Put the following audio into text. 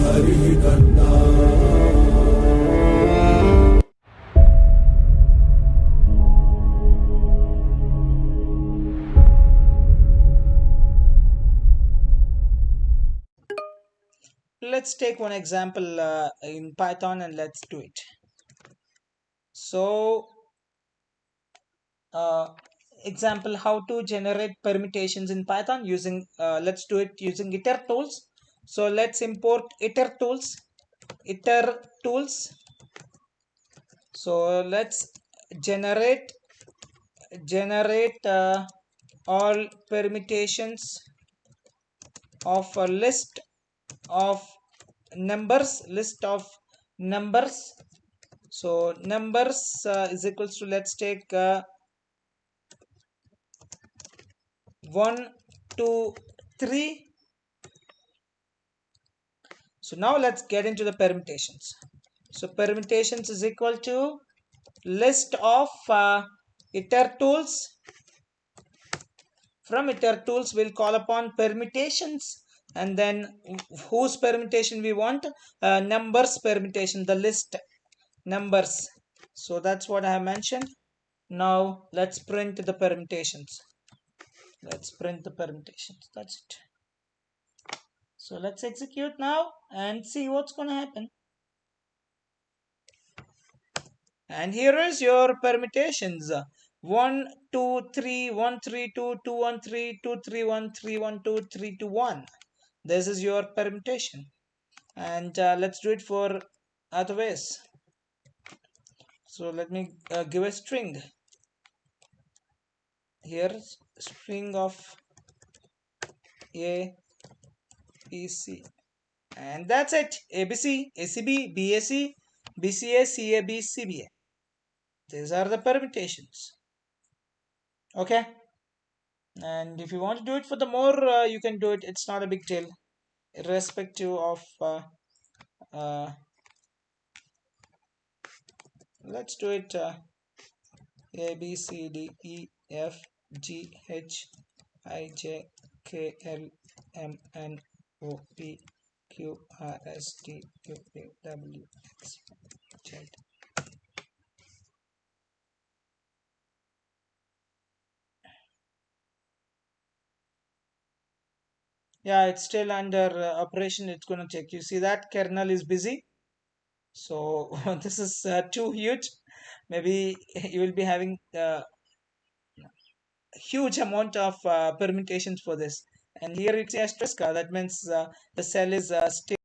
हरि करना। Let's take one example in Python and let's do it. So, uh, example how to generate permutations in Python using, let's do it using iter tools. So let's import iter tools. Iter tools. So let's generate all permutations of a of list of numbers. So numbers is equals to, let's take 1 2 3. So now let's get into the permutations. So permutations is equal to list of iter tools. From iter tools we'll call upon permutations, and then whose permutation we want, numbers permutation, the list numbers. So that's what I have mentioned. Now let's print the permutations. Let's print the permutations. That's it. So let's execute now and see what's going to happen. And here is your permutations: 1 2 3 1 3 2 2 1 3 2 3 1 3 1 2 3 2 1. This is your permutation. And let's do it for other ways. So let me give a string. Here, string of A B C, and that's it. ABC, ACB, BAC, BCA, CAB, CBA. These are the permutations. Okay. And if you want to do it for the more, you can do it. It's not a big deal, irrespective of uh, let's do it A B C D E F G H I J K L M N O P Q R S T U V W X Y Z. Yeah, it's still under operation. It's going to check. You see that kernel is busy. So this is too huge. Maybe you will be having huge amount of permutations for this. And here it's asterisk. That means the cell is still